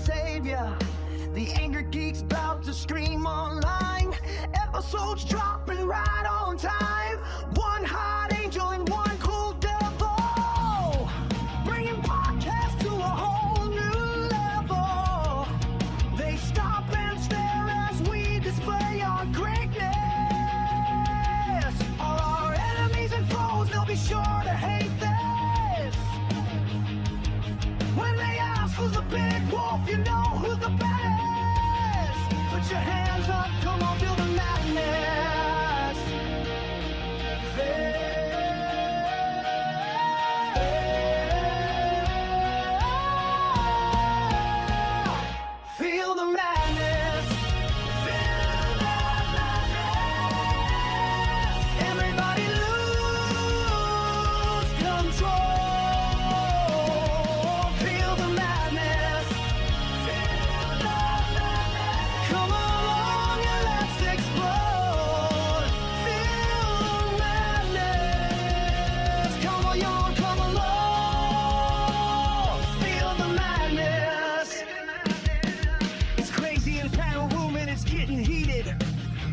savior. The Angrygeeks about to scream online. Episodes dropping right on time. One hot angel and one cool devil, bringing podcasts to a whole new level. They stop and stare as we display our greatness. All our enemies and foes, they'll be sure to hate this. When they ask who's the big wolf, you know who's the baddest. Put your hands up, come on, feel the madness. Feel the madness. Feel the madness. Everybody lose control. Feel the madness. Feel the madness. Come along and let's explode. Feel the madness. Come along, come along. Feel the madness. It's crazy in panel room and it's getting heated.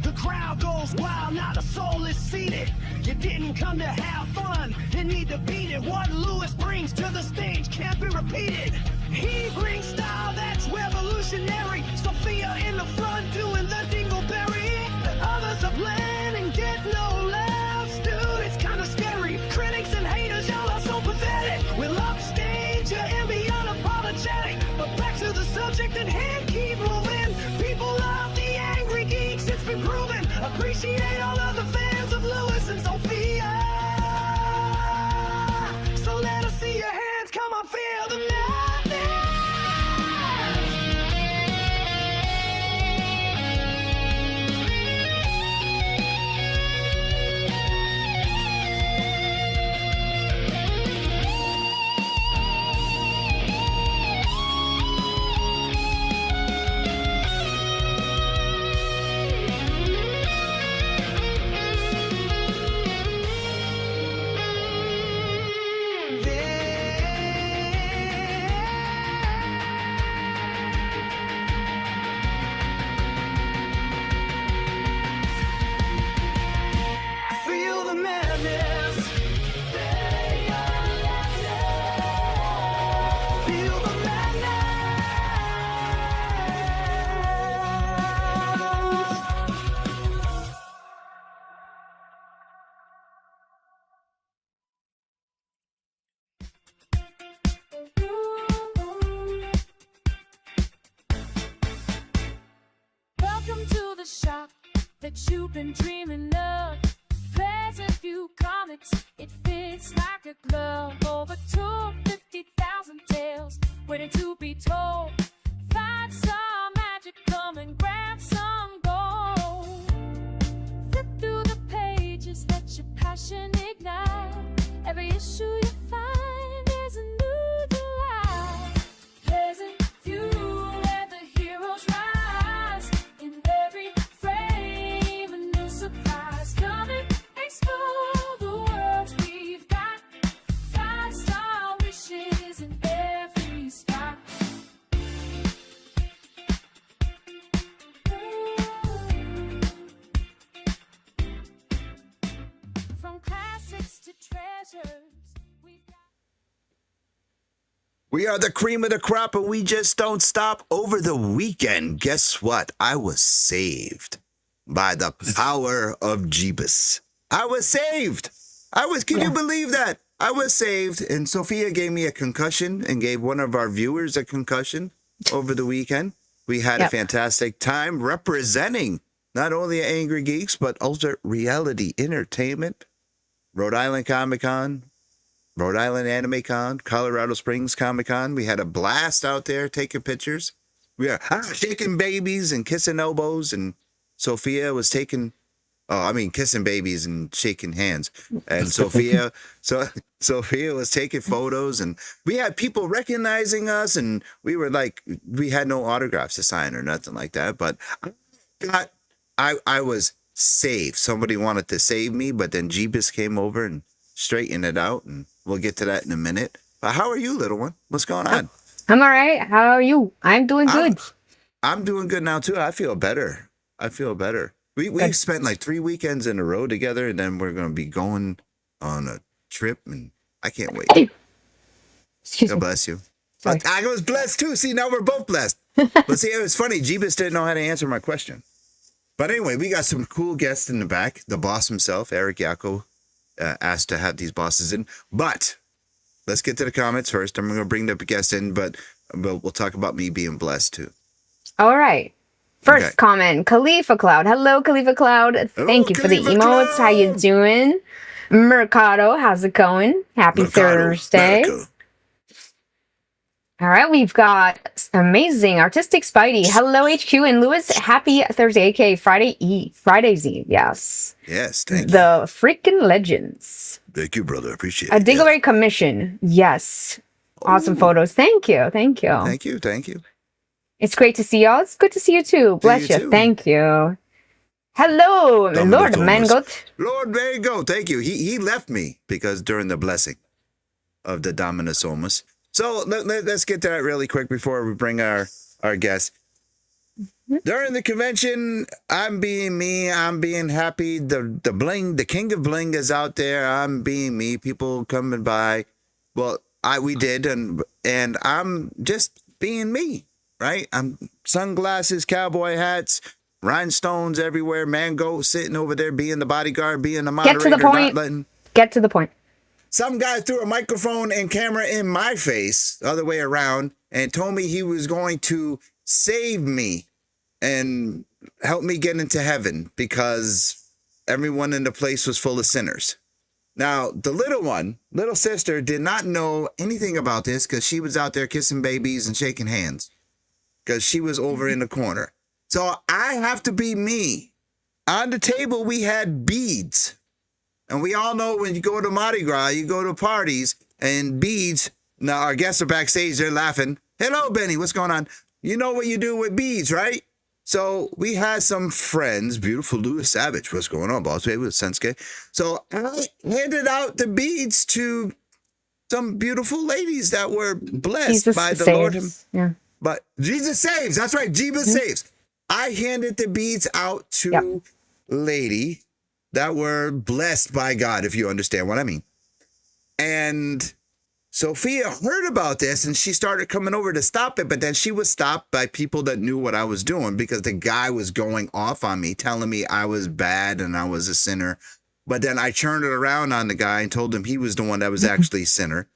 The crowd goes wild, not a soul is seated. You didn't come to have fun, you need to beat it. What Lewis brings to the stage can't be repeated. He brings style that's revolutionary. Sophia in the front doing the dingleberry. Others are playing and get no laughs. Dude, it's kinda scary. Critics and haters, y'all are so pathetic. We'll upstage you and be unapologetic. But back to the subject at hand, keep moving. People love the Angrygeeks, it's been proven. Appreciate all of the fans of Lewis and Sophia. So let us see your hands, come on, feel the madness. Feel the madness. Feel the madness. Welcome to the shop that you've been dreaming of. Present View Comics, it fits like a glove. Over 250,000 tales waiting to be told. Find some magic, come and grab some gold. Flip through the pages, let your passion ignite. Every issue you find is a new delight. Present View, where the heroes rise. In every frame, a new surprise. Come and explore the worlds we've got. 5-star wishes in every spot. From classics to treasures, we've got. We are the cream of the crop and we just don't stop. Over the weekend, guess what? I was saved by the power of Jeebus. I was saved. Can you believe that? I was saved. And Sophia gave me a concussion and gave one of our viewers a concussion over the weekend. We had a fantastic time representing not only Angrygeeks, but also Reality Entertainment, Rhode Island Comic Con, Rhode Island Anime Con, Colorado Springs Comic Con. We had a blast out there taking pictures. We are shaking babies and kissing elbows, and Sophia was kissing babies and shaking hands. And Sophia was taking photos, and we had people recognizing us, and we were like, we had no autographs to sign or nothing like that. But I was saved. Somebody wanted to save me, but then Jeebus came over and straightened it out, and we'll get to that in a minute. But how are you, little one? What's going on? I'm all right. How are you? I'm doing good. I'm doing good now too. I feel better. We've spent like 3 weekends in a row together, and then we're gonna be going on a trip, and I can't wait. Excuse God me. bless you. Sorry. I was blessed too. See, now we're both blessed. But see, it was funny. Jeebus didn't know how to answer my question. But anyway, we got some cool guests in the back. The boss himself, Eric Yako, asked to have these bosses in. But let's get to the comments first. I'm going to bring the guests in, but we'll talk about me being blessed too. All right. First Okay. comment, Khalifa Cloud. Hello, Khalifa Cloud. Thank you for the Khalifa emotes. How you Cloud. doing? Mercado, how's it going? Happy Thursday. America. All right, we've got amazing artistic Spidey. Hello, HQ and Lewis. Happy Thursday, aka Friday's Eve. Yes. Yes, thank you. The freaking legends. Thank you, brother. Appreciate A it. Diggory commission. Yes. Awesome photos. Thank you. Thank you. Thank you. Thank you. It's great to see y'all. It's good to see you too. Bless you you. too. Thank you. Hello, Domino Lord Thomas. Mangoat. Lord, there you go. Thank you. He left me because during the blessing of the Dominus Somus. So let's get to that really quick before we bring our guests. During the convention, I'm being me. I'm being happy. The bling, the king of bling is out there. I'm being me. People coming by. Well, we did, and I'm just being me, right? I'm sunglasses, cowboy hats, rhinestones everywhere. Mango sitting over there being the bodyguard, being the moderator. Get to the point. Not letting... Get to the point. Some guy threw a microphone and camera in my face, the other way around, and told me he was going to save me and help me get into heaven because everyone in the place was full of sinners. Now, the little sister, did not know anything about this because she was out there kissing babies and shaking hands because she was over in the corner. So I have to be me. On the table, we had beads. And we all know when you go to Mardi Gras, you go to parties and beads. Now, our guests are backstage. They're laughing. Hello, Benny. What's going on? You know what you do with beads, right? So we had some friends. Beautiful Louis Savage. What's going on, boss baby? With Sensuke. So I handed out the beads to some beautiful ladies that were blessed Jesus by the saves. Lord. Yeah. But Jesus saves. That's right. Jesus saves. I handed the beads out to lady that were blessed by God, if you understand what I mean. And Sophia heard about this and she started coming over to stop it, but then she was stopped by people that knew what I was doing because the guy was going off on me, telling me I was bad and I was a sinner. But then I turned it around on the guy and told him he was the one that was actually a sinner.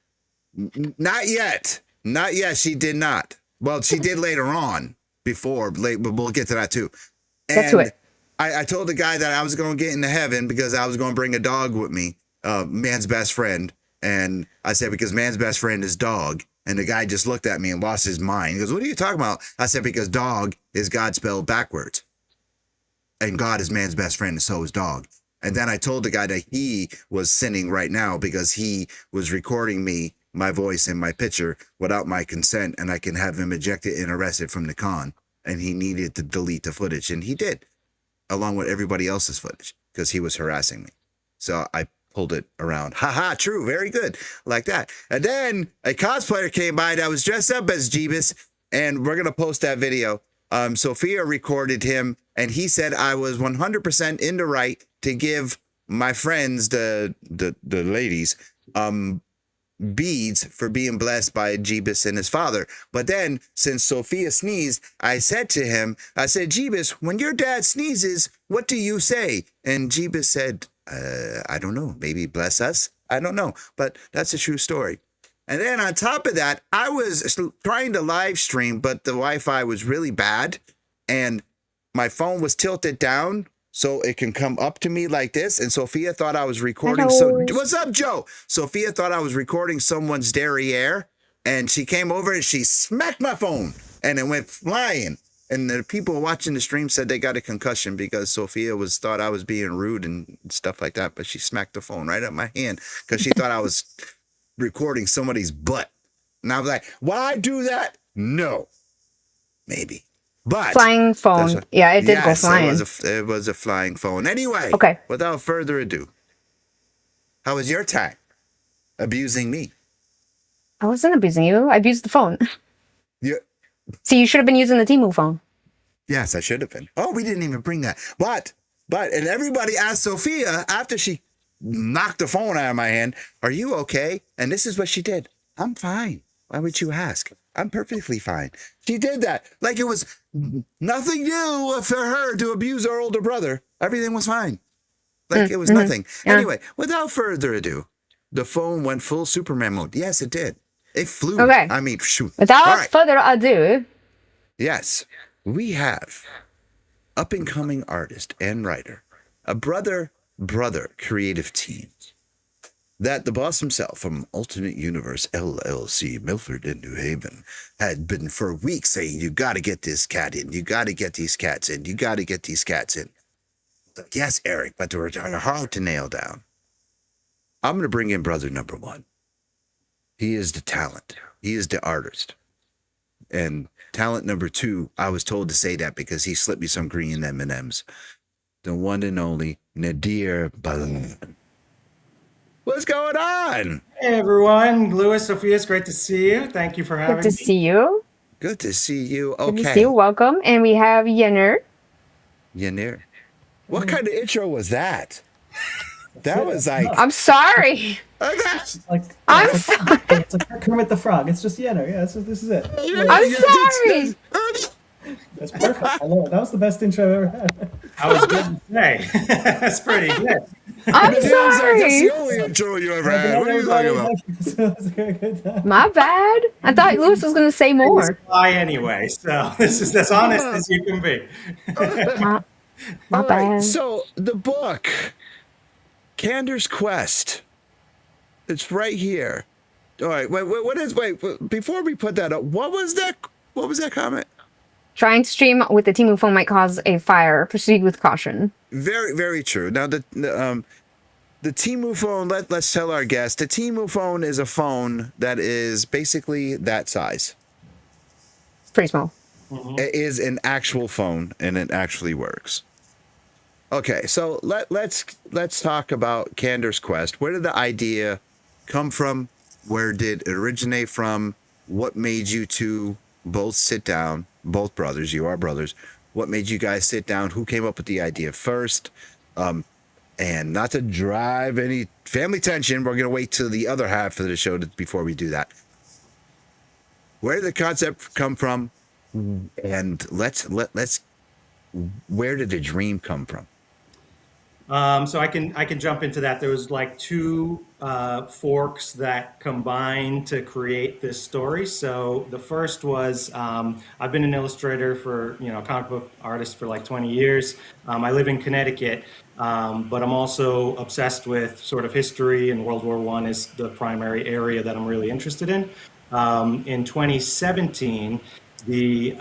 Not yet. Not yet. She did not. Well, she did later on but we'll get to that too. Get to it. I told the guy that I was going to get into heaven because I was going to bring a dog with me, man's best friend. And I said, because man's best friend is dog. And the guy just looked at me and lost his mind. He goes, what are you talking about? I said, because dog is God spelled backwards. And God is man's best friend, and so is dog. And then I told the guy that he was sinning right now because he was recording me, my voice and my picture without my consent. And I can have him ejected and arrested from the con. And he needed to delete the footage. And he did, along with everybody else's footage, because he was harassing me. So I pulled it around. Haha, true, very good. Like that. And then a cosplayer came by that was dressed up as Jeebus, and we're going to post that video. Sophia recorded him, and he said I was 100% in the right to give my friends, the ladies, beads for being blessed by Jeebus and his father. But then, since Sophia sneezed, I said to him, I said, Jeebus, when your dad sneezes, what do you say? And Jeebus said, I don't know, maybe bless us. I don't know, but that's a true story. And then on top of that, I was trying to live stream, but the Wi-Fi was really bad and my phone was tilted down so it can come up to me like this. And Sophia thought I was recording. Hello. What's up, Joe? Sophia thought I was recording someone's derriere, and she came over and she smacked my phone and it went flying. And the people watching the stream said they got a concussion because Sophia thought I was being rude and stuff like that. But she smacked the phone right up my hand because she thought I was recording somebody's butt. And I was like, why do that? No, maybe. But Flying phone. Yeah, it did go flying. It was a flying phone. Anyway, Okay. Without further ado, how was your time abusing me? I wasn't abusing you. I abused the phone. Yeah. So you should have been using the Temu phone. Yes, I should have been. Oh, we didn't even bring that. But, and everybody asked Sophia after she knocked the phone out of my hand, "Are you okay?" And this is what she did. "I'm fine. Why would you ask? I'm perfectly fine." She did that like it was nothing new for her to abuse her older brother. Everything was fine. Like it was nothing. Yeah. Anyway, without further ado, the phone went full Superman mode. Yes, it did. It flew. Okay. I mean, shoot. Without All right. further ado, Yes, we have up-and-coming artist and writer, a brother creative team that the boss himself from Alternate Universe LLC, Milford in New Haven, had been for weeks saying, "You got to get this cat in. You got to get these cats in. You got to get these cats in." Like, yes, Eric, but they're hard to nail down. I'm going to bring in brother number one. He is the talent. He is the artist. And talent number two, I was told to say that because he slipped me some green M&Ms. The one and only Nadir Balan. What's going on? Hey everyone, Louis, Sophia, it's great to see you. Thank you for having good to me. see you. Good to see you. Good to see Okay. you. Welcome. And we have Yenner. Yanir. What kind of intro was that? That was like... I'm sorry. Like, I'm it's sorry. like, it's like Kermit the Frog. It's just Yenner. Yeah, this is it. I'm sorry. That's perfect. I love it. That was the best intro I've ever had. I was going to say, that's pretty good. I'm That's sorry. the only intro you ever had. What are you talking about? It's a good time. My bad. I thought Lewis was going to say more. Fly anyway, so this is as honest as you can be. My All right, bad. so the book, Cander's Quest, it's right here. All right, wait, before we put that up, what was that comment? Trying to stream with the Temu phone might cause a fire. Proceed with caution. Very, very true. Now, the Temu phone, let's tell our guests, the Temu phone is a phone that is basically that size. It's pretty small. It is an actual phone, and it actually works. Okay, so let's talk about Cander's Quest. Where did the idea come from? Where did it originate from? What made you two both sit down? Both brothers, you are brothers. What made you guys sit down? Who came up with the idea first? And not to drive any family tension, we're gonna wait till the other half of the show before we do that. Where did the concept come from? And let's where did the dream come from? So I can jump into that. There was like two forks that combined to create this story. So the first was I've been an illustrator for, comic book artist for like 20 years. I live in Connecticut, but I'm also obsessed with sort of history, and World War I is the primary area that I'm really interested in. In 2017, the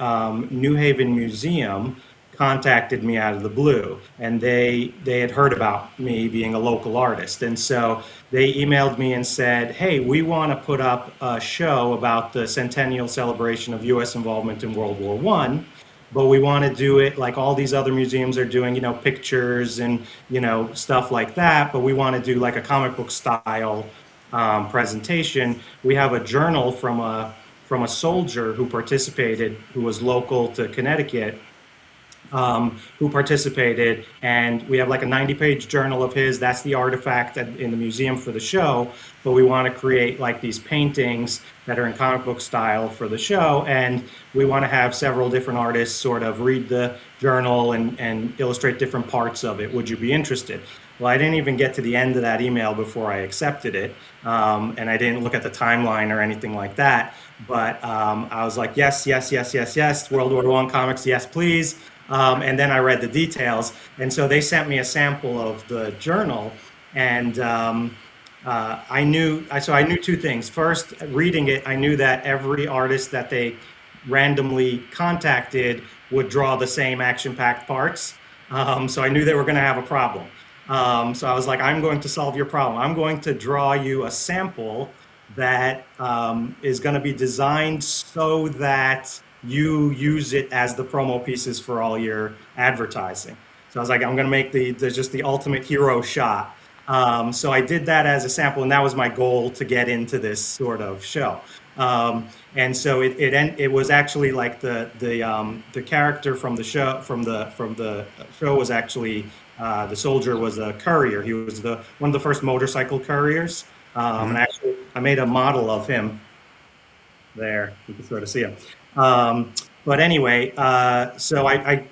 New Haven Museum contacted me out of the blue, and they had heard about me being a local artist, and so they emailed me and said, "Hey, we want to put up a show about the centennial celebration of U.S. involvement in World War I, but we want to do it like all these other museums are doing, pictures and stuff like that, but we want to do like a comic book style presentation. We have a journal from a soldier who participated, who was local to Connecticut." Who participated, and we have like a 90-page journal of his. That's the artifact in the museum for the show, but we want to create like these paintings that are in comic book style for the show, and we want to have several different artists sort of read the journal and illustrate different parts of it. Would you be interested? Well, I didn't even get to the end of that email before I accepted it, and I didn't look at the timeline or anything like that, but I was like, yes, World War I comics, yes, please. And then I read the details, and so they sent me a sample of the journal, and I knew two things. First, reading it, I knew that every artist that they randomly contacted would draw the same action-packed parts, so I knew they were going to have a problem. So I was like, I'm going to solve your problem. I'm going to draw you a sample that is going to be designed so that you use it as the promo pieces for all your advertising. So I was like, I'm going to make just the ultimate hero shot. So I did that as a sample, and that was my goal to get into this sort of show. And so it was actually like the character from the show was actually the soldier was a courier. He was one of the first motorcycle couriers. And actually, I made a model of him. There, you can sort of see him. But anyway, so I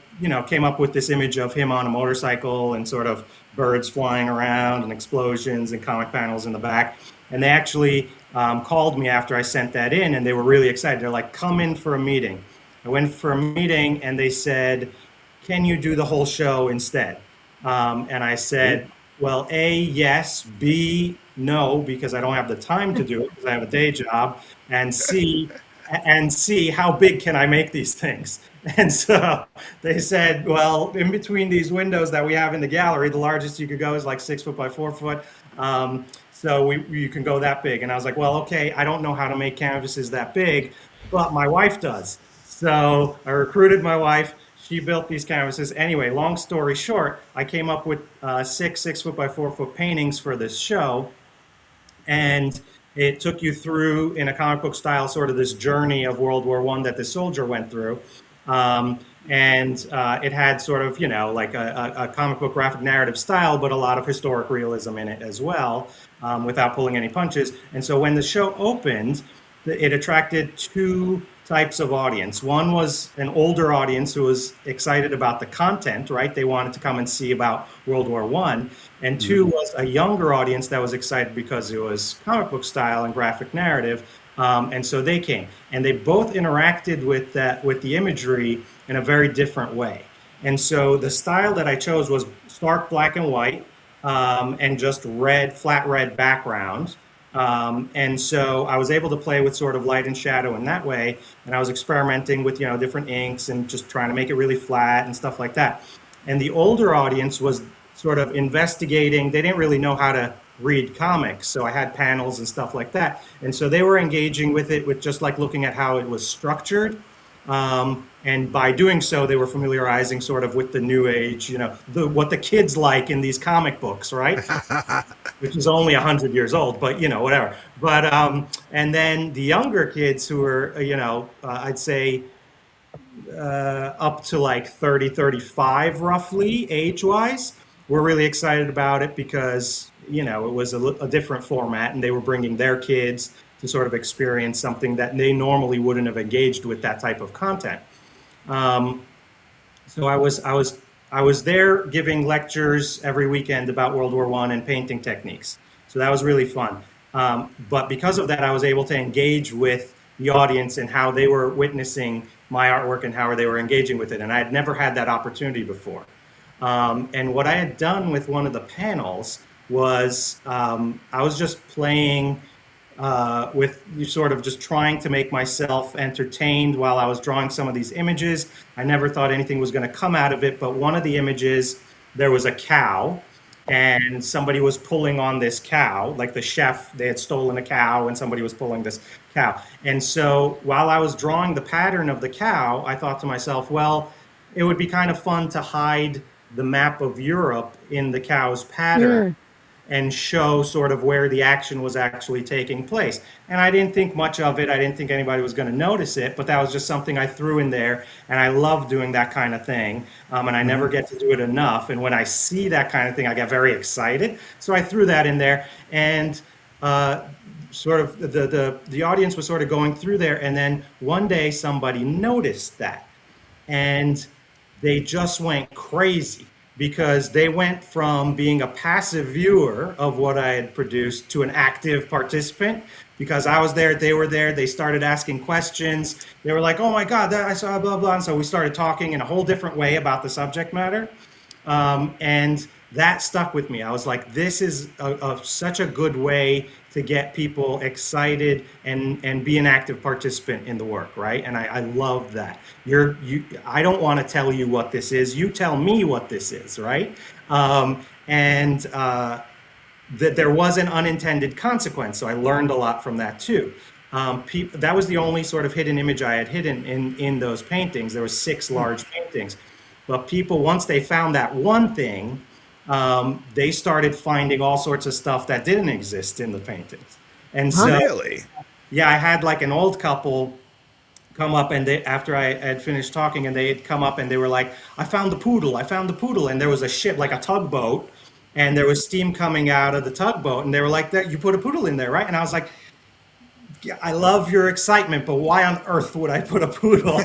came up with this image of him on a motorcycle and sort of birds flying around and explosions and comic panels in the back. And they actually called me after I sent that in, and they were really excited. They're like, come in for a meeting. I went for a meeting, and they said, can you do the whole show instead? And I said, well, A, yes, B, no, because I don't have the time to do it because I have a day job, and C, how big can I make these things? And so they said, well, in between these windows that we have in the gallery, the largest you could go is like 6 foot by 4 foot. So you can go that big. And I was like, well, okay, I don't know how to make canvases that big, but my wife does. So I recruited my wife. She built these canvases. Anyway, long story short, I came up with 6 foot by 4 foot paintings for this show. And it took you through, in a comic book style, sort of this journey of World War I that the soldier went through. It had sort of, like a comic book graphic narrative style, but a lot of historic realism in it as well, without pulling any punches. And so when the show opened, it attracted two types of audience. One was an older audience who was excited about the content, right? They wanted to come and see about World War I. And two was a younger audience that was excited because it was comic book style and graphic narrative. And so they came, and they both interacted with the imagery in a very different way. And so the style that I chose was stark black and white, and just flat red background. And so I was able to play with sort of light and shadow in that way. And I was experimenting with, different inks and just trying to make it really flat and stuff like that. And the older audience was sort of investigating. They didn't really know how to read comics, so I had panels and stuff like that. And so they were engaging with it with just like looking at how it was structured. And by doing so, they were familiarizing sort of with the new age, what the kids like in these comic books, right? Which is only 100 years old, but, whatever. But, and then the younger kids who were, I'd say up to like 30, 35 roughly age-wise, were really excited about it because, it was a different format, and they were bringing their kids to sort of experience something that they normally wouldn't have engaged with that type of content. So I was there giving lectures every weekend about World War I and painting techniques. So that was really fun. But because of that, I was able to engage with the audience and how they were witnessing my artwork and how they were engaging with it. And I had never had that opportunity before. And what I had done with one of the panels was I was just playing with sort of just trying to make myself entertained while I was drawing some of these images. I never thought anything was going to come out of it, but one of the images, there was a cow, and somebody was pulling on this cow, like the chef, they had stolen a cow, and somebody was pulling this cow. And so while I was drawing the pattern of the cow, I thought to myself, well, it would be kind of fun to hide the map of Europe in the cow's pattern. And show sort of where the action was actually taking place. And I didn't think much of it. I didn't think anybody was going to notice it, but that was just something I threw in there. And I love doing that kind of thing. And I never get to do it enough. And when I see that kind of thing, I get very excited. So I threw that in there. And sort of the audience was sort of going through there. And then one day somebody noticed that. And they just went crazy, because they went from being a passive viewer of what I had produced to an active participant. Because I was there, they were there, they started asking questions. They were like, oh my God, I saw blah, blah. And so we started talking in a whole different way about the subject matter. And that stuck with me. I was like, this is such a good way to get people excited and be an active participant in the work, right? And I love that. I don't want to tell you what this is. You tell me what this is, right? That there was an unintended consequence. So I learned a lot from that too. That was the only sort of hidden image I had hidden in those paintings. There were 6 large paintings. But people, once they found that one thing, they started finding all sorts of stuff that didn't exist in the paintings. And so, Really? yeah, I had like an old couple come up, and they, after I had finished talking, and they had come up and they were like, I found the poodle, I found the poodle. And there was a ship, like a tugboat, and there was steam coming out of the tugboat. And they were like, that you put a poodle in there, right? And I was like, yeah, I love your excitement, but why on earth would I put a poodle?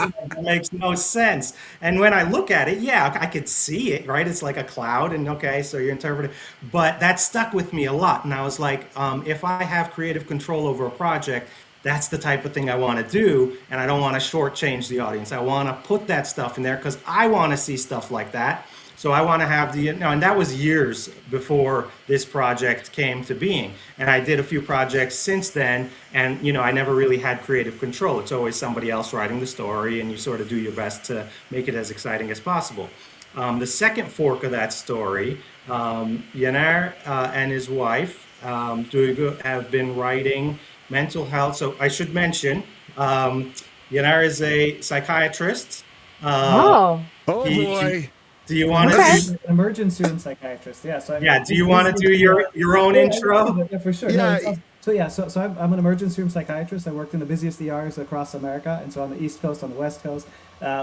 It makes no sense. And when I look at it, yeah, I could see it, right? It's like a cloud, and okay, so you're interpreting. But that stuck with me a lot. And I was like, if I have creative control over a project, that's the type of thing I want to do. And I don't want to shortchange the audience. I want to put that stuff in there because I want to see stuff like that. So I want to have the, and that was years before this project came to being. And I did a few projects since then, and I never really had creative control. It's always somebody else writing the story, and you sort of do your best to make it as exciting as possible. The second fork of that story, Yanar and his wife have been writing mental health. So I should mention, Yanar is a psychiatrist. Oh. Oh He- boy. Do you want Okay. to? Emergency room psychiatrist. Yeah. So Yeah. Do you want to do your own intro? Yeah, for sure. Yeah. So I'm an emergency room psychiatrist. I worked in the busiest ERs across America, and so on the East Coast, on the West Coast,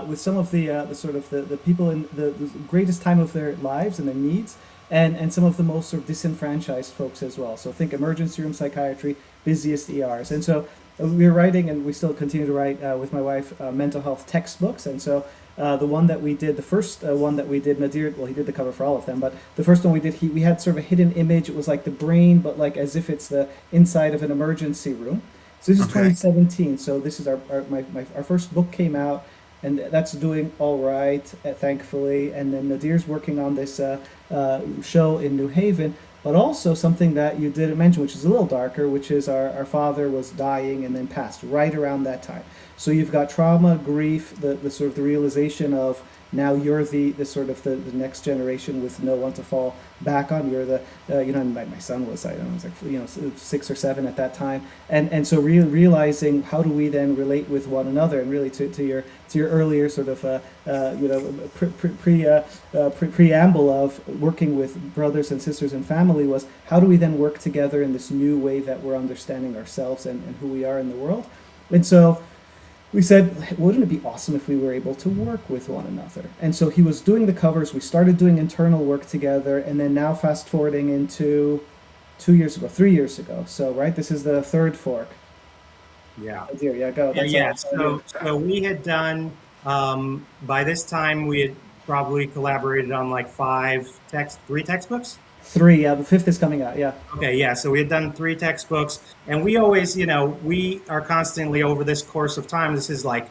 with some of the sort of the people in the greatest time of their lives and their needs, and some of the most sort of disenfranchised folks as well. So think emergency room psychiatry, busiest ERs, and so we were writing, and we still continue to write with my wife mental health textbooks, and so. The one that we did, the first one that we did, Nadir, well, he did the cover for all of them, but the first one we did, we had sort of a hidden image. It was like the brain, but like as if it's the inside of an emergency room. So this is Okay. 2017. So this is our first book came out, and that's doing all right, thankfully. And then Nadir's working on this show in New Haven, but also something that you didn't mention, which is a little darker, which is our father was dying and then passed right around that time. So you've got trauma, grief, the sort of the realization of now you're the sort of the next generation with no one to fall back on. You're the my son was, I don't know, was like 6 or 7 at that time, and so realizing how do we then relate with one another, and really to your earlier sort of preamble of working with brothers and sisters and family was how do we then work together in this new way that we're understanding ourselves and who we are in the world, and so. We said, wouldn't it be awesome if we were able to work with one another? And so he was doing the covers. We started doing internal work together. And then now fast forwarding into 3 years ago. So, right, this is the third fork. Yeah. Oh dear, yeah, go. Yeah. That's all. So we had done, by this time, we had probably collaborated on like 3 textbooks. 3, yeah, the 5th is coming out, yeah. Okay, yeah. So we had done 3 textbooks, and we always, we are constantly over this course of time. This is like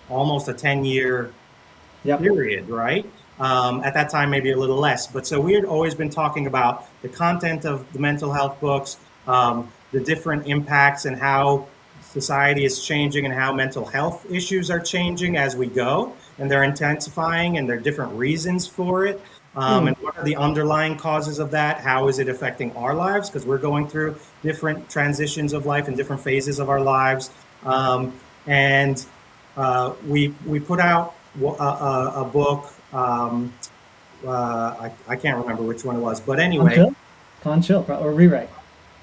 almost a 10-year Yep. period, right? At that time, maybe a little less. But so we had always been talking about the content of the mental health books, the different impacts, and how society is changing, and how mental health issues are changing as we go, and they're intensifying, and there are different reasons for it. And what are the underlying causes of that? How is it affecting our lives? Because we're going through different transitions of life and different phases of our lives. And we put out a book. I can't remember which one it was, but anyway. Conchill, or rewrite.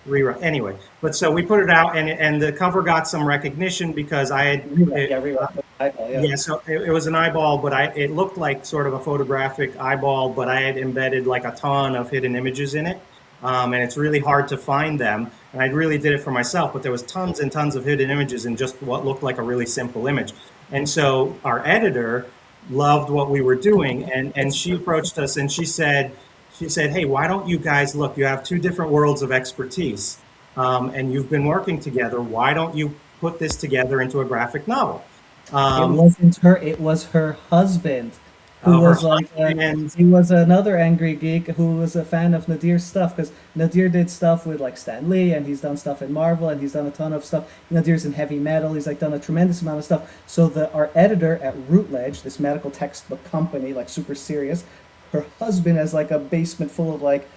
Rewrite. Anyway, but so we put it out, and the cover got some recognition because I had Rewrite. Eyeball, yeah. yeah, so it was an eyeball, but it looked like sort of a photographic eyeball, but I had embedded like a ton of hidden images in it, and it's really hard to find them. And I really did it for myself, but there was tons and tons of hidden images in just what looked like a really simple image. And so our editor loved what we were doing, and she approached us and she said, hey, why don't you guys look? You have 2 different worlds of expertise, and you've been working together. Why don't you put this together into a graphic novel? It wasn't her. It was her husband, who was like, he was another angry geek who was a fan of Nadir's stuff, because Nadir did stuff with like Stan Lee, and he's done stuff in Marvel, and he's done a ton of stuff. Nadir's in heavy metal. He's like done a tremendous amount of stuff. So our editor at Routledge, this medical textbook company, like super serious, her husband has like a basement full of like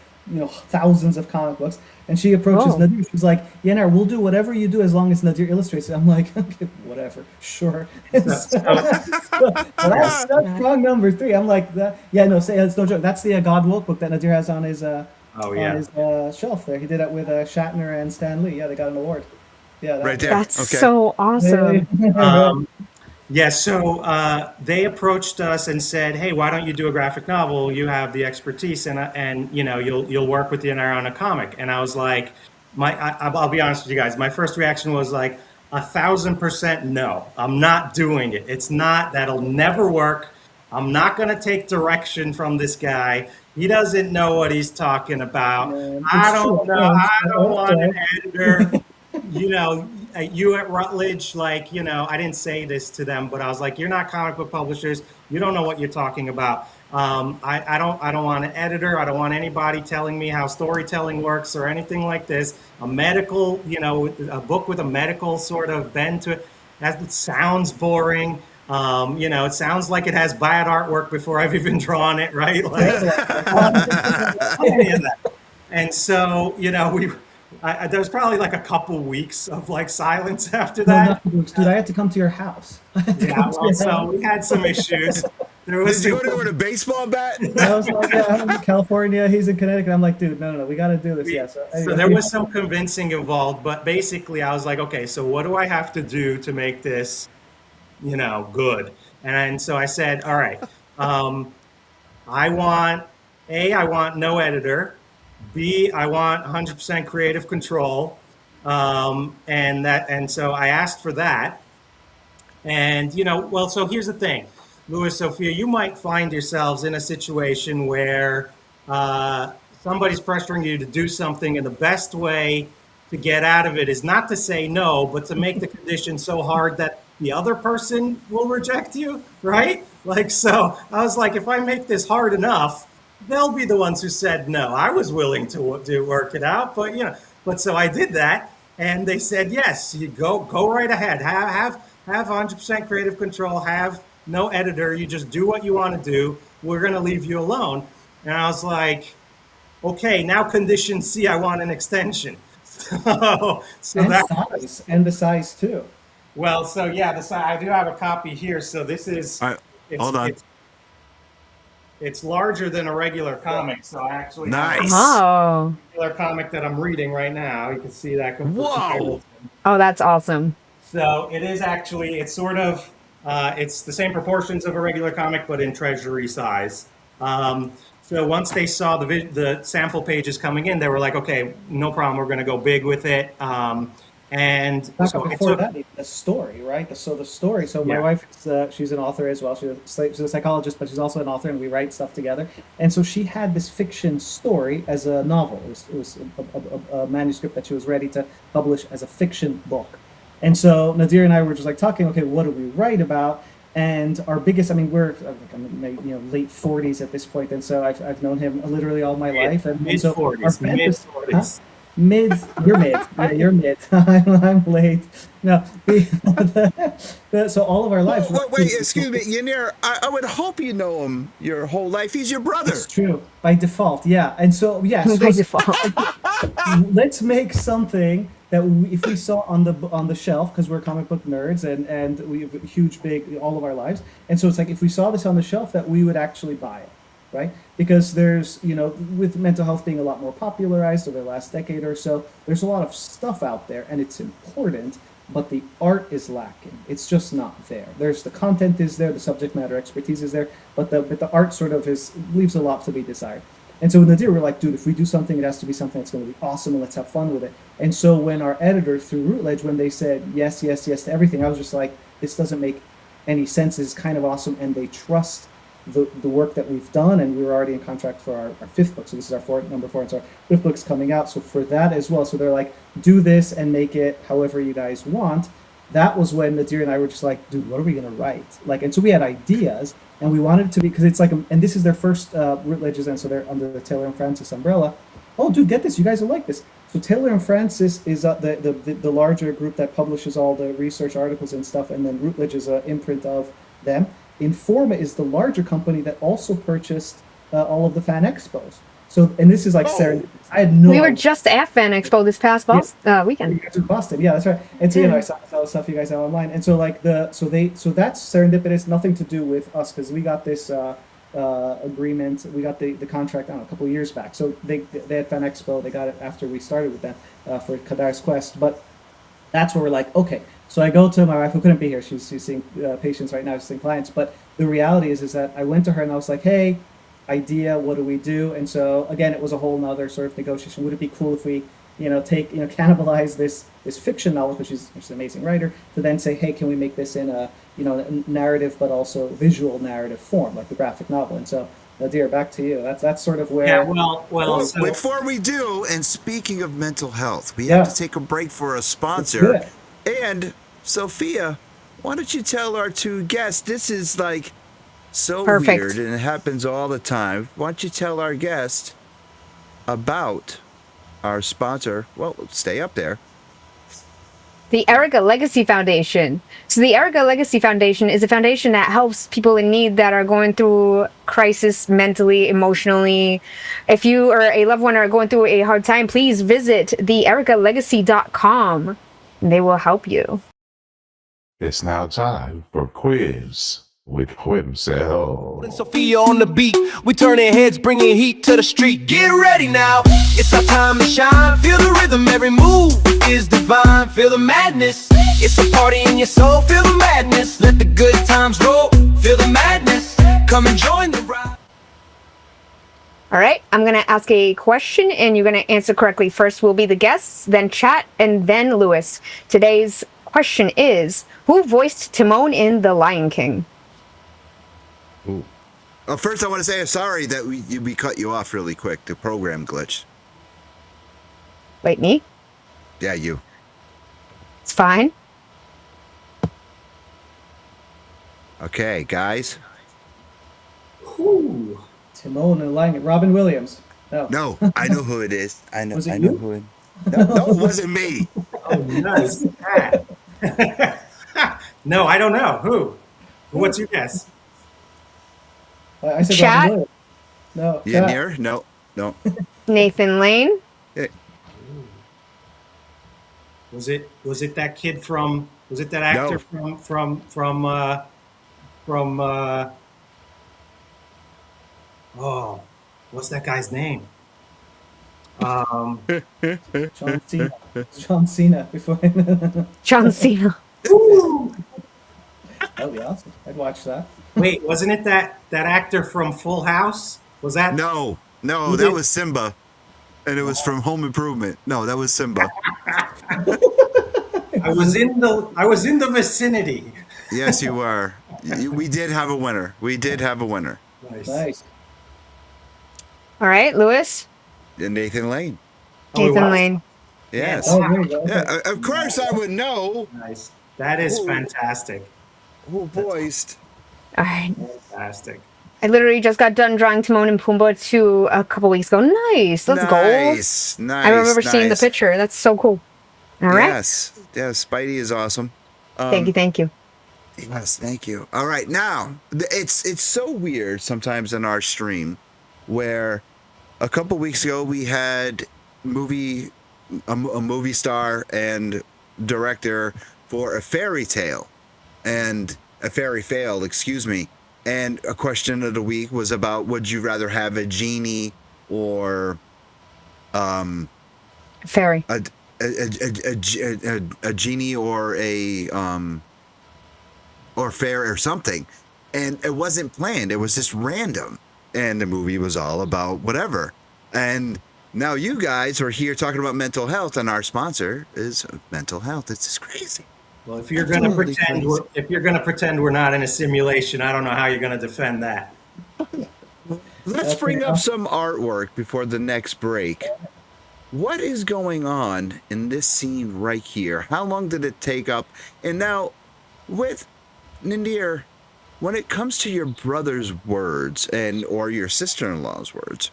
thousands of comic books, and she approaches Nadir. She's like, Yanar, we'll do whatever you do as long as Nadir illustrates it. I'm like, okay, whatever, sure. That's strong number 3. I'm like, it's no joke. That's the God Woke book that Nadir has on his Oh, on yeah. his shelf there. He did that with Shatner and Stan Lee. Yeah, they got an award. Yeah, that, Right there. That's Okay. so awesome. Yeah, so they approached us and said, "Hey, why don't you do a graphic novel? You have the expertise, and you know you'll work with the NR on a comic." And I was like, I'll be honest with you guys. My first reaction was like 1,000% no. I'm not doing it. It's not. That'll never work. I'm not going to take direction from this guy. He doesn't know what he's talking about. Man, I it's true. don't know. I don't want an Okay. editor. You know, you at Rutledge, like, you know, I didn't say this to them, but I was like, you're not comic book publishers. You don't know what you're talking about. I don't want an editor. I don't want anybody telling me how storytelling works or anything like this. A medical, you know, a book with a medical sort of bend to it. That sounds boring. You know, it sounds like it has bad artwork before I've even drawn it, right? Like, any of that. And so, you know, there was probably like a couple weeks of like silence after that. Dude, I had to come to your house. Yeah, well, so we had some issues. There was Did you go to with a baseball bat? I was like, yeah, I'm in California. He's in Connecticut. I'm like, dude, no, we got to do this. Yeah. So, so there was some convincing involved, but basically I was like, okay, so what do I have to do to make this, you know, good? And so I said, all right, I want no editor. B, I want 100% creative control. And so I asked for that. And, you know, well, so here's the thing, Louis, Sophia, you might find yourselves in a situation where somebody's pressuring you to do something, and the best way to get out of it is not to say no, but to make the condition so hard that the other person will reject you, right? Like, so I was like, if I make this hard enough, they'll be the ones who said no. I was willing to work it out, but you know, but so I did that, and they said yes. You go right ahead. Have 100% creative control. Have no editor. You just do what you want to do. We're gonna leave you alone. And I was like, okay, now condition C. I want an extension. So and that size, and the size too. well, so yeah, I do have a copy here. So this is. All right, hold on. It's larger than a regular comic, so I actually have Nice. Oh. a regular comic that I'm reading right now. You can see that. Whoa. Oh, that's awesome. So it is actually, it's sort of, it's the same proportions of a regular comic, but in treasury size. So once they saw the sample pages coming in, they were like, okay, no problem, we're going to go big with it. And so before that, the story, right? The story. So my Yeah. wife, she's an author as well. She's a psychologist, but she's also an author, and we write stuff together. And so she had this fiction story as a novel. It was a manuscript that she was ready to publish as a fiction book. And so Nadir and I were just like talking, okay, what do we write about? And our biggest, I mean, we're late 40s at this point, and so I've known him literally all my life. And so our mid-40s, mid-40s. You're mid. Yeah, you're mid. I'm late. No, so all of our lives. Wait, excuse me, Yanir. I would hope you know him your whole life. He's your brother. It's true by default. Yeah, and so yeah. So By default. let's make something that if we saw on the shelf, because we're comic book nerds and we have huge, big, all of our lives, and so it's like if we saw this on the shelf, that we would actually buy it. Right? Because there's, with mental health being a lot more popularized over the last decade or so, there's a lot of stuff out there, and it's important, but the art is lacking. It's just not there. The content is there, the subject matter expertise is there, but the art sort of leaves a lot to be desired. And so with Nadir, we're like, dude, if we do something, it has to be something that's going to be awesome, and let's have fun with it. And so when our editor through Routledge, when they said yes, yes, yes to everything, I was just like, this doesn't make any sense. It's kind of awesome, and they trust the work that we've done, and we were already in contract for our fifth book. So this is our number 4, and so our fifth book's coming out. So for that as well, so they're like, do this and make it however you guys want. That was when Nadir and I were just like, dude, what are we gonna write? Like, and so we had ideas, and we wanted it to be, because it's like, and this is their first Routledge's, and so they're under the Taylor and Francis umbrella. Oh, dude, get this, you guys will like this. So Taylor and Francis is the larger group that publishes all the research articles and stuff, and then Routledge is an imprint of them. Informa is the larger company that also purchased all of the fan expos. So, and this is like serendipitous. I had no. We were idea. just at Fan Expo this past weekend. You guys were Boston, yeah, that's right. And so I saw the stuff you guys have online, and so like so that's serendipitous, nothing to do with us, because we got this agreement. We got the contract, I don't know, a couple of years back. So they had Fan Expo. They got it after we started with them for Kadar's Quest. But that's where we're like, okay. So I go to my wife, who couldn't be here. She's seeing patients right now, she's seeing clients. But the reality is that I went to her and I was like, hey, idea, what do we do? And so again, it was a whole nother sort of negotiation. Would it be cool if we, take, cannibalize this fiction novel, because she's an amazing writer, to then say, hey, can we make this in a, narrative but also visual narrative form, like the graphic novel? And so, Nadir, back to you. That's sort of where. Yeah, well. So, Before we do, and speaking of mental health, we Yeah. have to take a break for a Let's do sponsor. it. And Sophia, why don't you tell our two guests? This is like so Perfect. weird, and it happens all the time. Why don't you tell our guest about our sponsor? Well, stay up there. The Erica Legacy Foundation. So the Erica Legacy Foundation is a foundation that helps people in need that are going through crisis mentally, emotionally. If you or a loved one are going through a hard time, please visit theericalegacy.com. They will help you. It's now time for quiz with Quimsel. And Sophia on the beat, we turning heads, bringing heat to the street. Get ready now, it's our time to shine. Feel the rhythm, every move is divine. Feel the madness, it's a party in your soul. Feel the madness, let the good times roll. Feel the madness, come and join the ride. All right, I'm going to ask a question and you're going to answer correctly. First will be the guests, then chat, and then Lewis. Today's question is, who voiced Timon in The Lion King? First, I want to say I'm sorry that we cut you off really quick. The program glitched. Wait, me? Yeah, you. It's fine. Okay, guys. ooh, Timon and Lion, Robin Williams. No, I know who it is. I know. Was it I know you? who it. No, it wasn't me. oh, nice. No, I don't know. Who? What's your guess? I said Chat? Robin Williams. No. Yeah, Chat. near? No. Nathan Lane? Was it that kid from? Was it that actor from? Oh, what's that guy's name? John Cena. John Cena before. John Cena. That'd be awesome. I'd watch that. Wait, wasn't it that actor from Full House? Was that? No, Who that did- was Simba. And it was from Home Improvement. No, that was Simba. I was in the vicinity. Yes, you were. We did have a winner. Nice. Nice. All right, Lewis? And Nathan Lane. Oh, it Nathan was? Lane. Yes. Oh, there you go. Okay. Yeah, of course I would know Nice. That is Ooh. fantastic. who voiced. All right. Fantastic. I literally just got done drawing Timon and Pumbaa 2 a couple weeks ago. Nice. Let's go. Nice. I remember seeing the picture. That's so cool. All right. Yes. Spidey is awesome. Thank you. Yes, thank you. All right, now it's so weird sometimes in our stream, where a couple weeks ago we had a movie star and director for a fairy tale, and a fairy fail, excuse me. And a question of the week was about, would you rather have a genie or Fairy. a genie or a or fair or something, and it wasn't planned, it was just random, and the movie was all about whatever. And now you guys are here talking about mental health, and our sponsor is mental health. It's just crazy. Well, if you're going to Totally pretend we're not in a simulation, I don't know how you're going to defend that. Let's bring up some artwork before the next break. What is going on in this scene right here? How long did it take up? And now with Nadir, when it comes to your brother's words or your sister-in-law's words,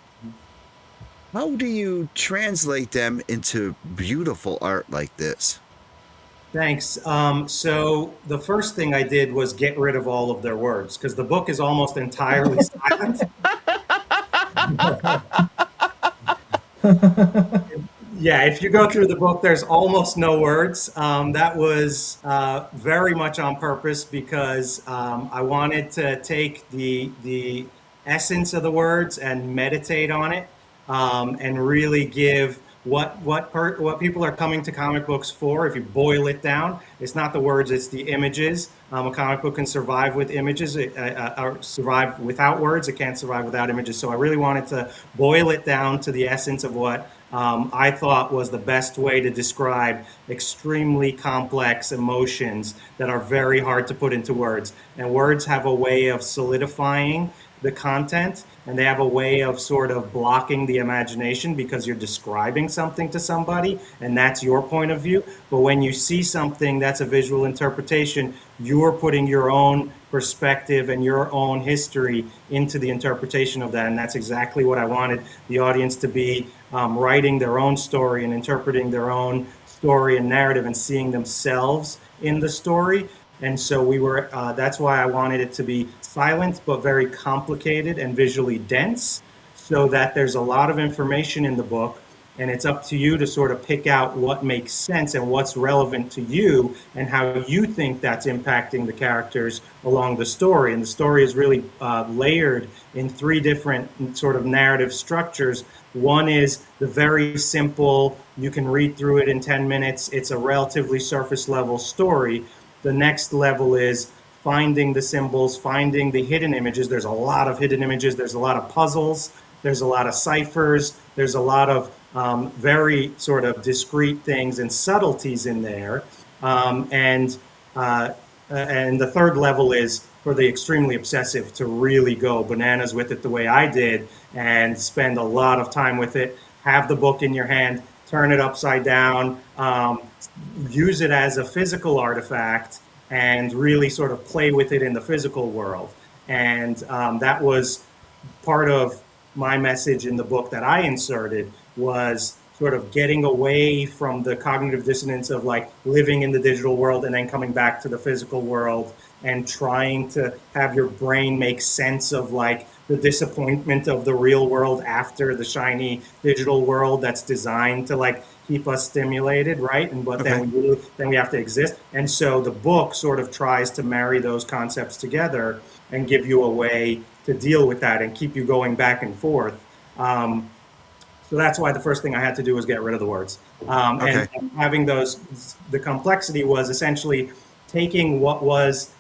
how do you translate them into beautiful art like this? Thanks. So the first thing I did was get rid of all of their words, because the book is almost entirely silent. Yeah, if you go through the book, there's almost no words. That was very much on purpose, because I wanted to take the essence of the words and meditate on it, and really give what people are coming to comic books for. If you boil it down, it's not the words, it's the images. A comic book can survive with images, or survive without words. It can't survive without images. So I really wanted to boil it down to the essence of what I thought was the best way to describe extremely complex emotions that are very hard to put into words. And words have a way of solidifying the content, and they have a way of sort of blocking the imagination because you're describing something to somebody and that's your point of view. But when you see something that's a visual interpretation, you're putting your own perspective and your own history into the interpretation of that. And that's exactly what I wanted the audience to be, writing their own story and interpreting their own story and narrative and seeing themselves in the story. And so we were, that's why I wanted it to be silent, but very complicated and visually dense, so that there's a lot of information in the book, and it's up to you to sort of pick out what makes sense and what's relevant to you and how you think that's impacting the characters along the story. And the story is really layered in three different sort of narrative structures. One is the very simple, you can read through it in 10 minutes, it's a relatively surface level story. The next level is finding the symbols, finding the hidden images. There's a lot of hidden images. There's a lot of puzzles. There's a lot of ciphers. There's a lot of very sort of discrete things and subtleties in there. And the third level is for the extremely obsessive to really go bananas with it the way I did and spend a lot of time with it. Have the book in your hand, turn it upside down, use it as a physical artifact, and really sort of play with it in the physical world. And that was part of my message in the book that I inserted, was sort of getting away from the cognitive dissonance of like living in the digital world and then coming back to the physical world and trying to have your brain make sense of like the disappointment of the real world after the shiny digital world that's designed to like keep us stimulated, right? And but then we have to exist. And so the book sort of tries to marry those concepts together and give you a way to deal with that and keep you going back and forth. So that's why the first thing I had to do was get rid of the words. And having those, the complexity was essentially taking what was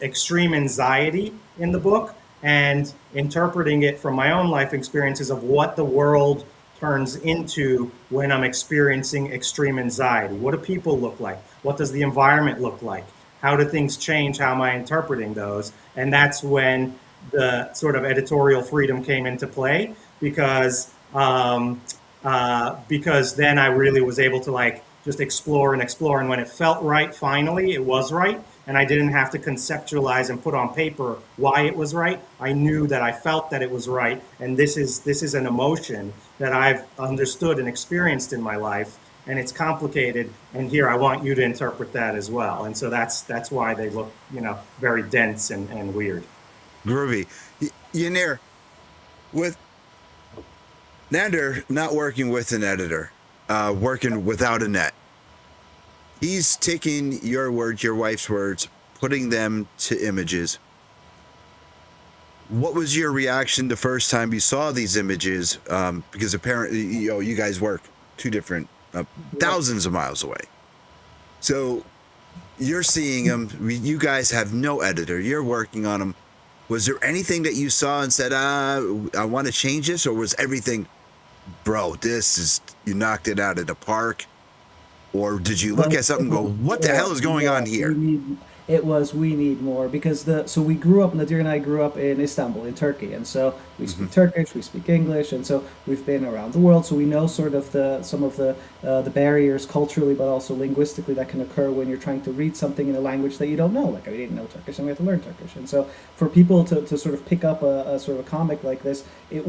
extreme anxiety in the book and interpreting it from my own life experiences of what the world turns into when I'm experiencing extreme anxiety. What do people look like? What does the environment look like? How do things change? How am I interpreting those? And that's when the sort of editorial freedom came into play, because then I really was able to like just explore and explore. And when it felt right, finally, it was right. And I didn't have to conceptualize and put on paper why it was right. I knew that I felt that it was right. And this is an emotion that I've understood and experienced in my life. And it's complicated. And here I want you to interpret that as well. And so that's why they look, very dense and weird. Groovy. Nadir, with Nadir not working with an editor, working without a net, he's taking your words, your wife's words, putting them to images. What was your reaction the first time you saw these images? Because apparently, you guys work two different, thousands of miles away. So you're seeing them. You guys have no editor. You're working on them. Was there anything that you saw and said, I want to change this? Or was everything, bro, you knocked it out of the park? Or did you look at something and go, what the hell is going on here? We need more, because we grew up, Nadir and I grew up in Istanbul, in Turkey, and so we speak Turkish, we speak English, and so we've been around the world, so we know sort of some of the barriers culturally, but also linguistically, that can occur when you're trying to read something in a language that you don't know. Like, I didn't know Turkish, and we had to learn Turkish. And so for people to sort of pick up a sort of a comic like this, it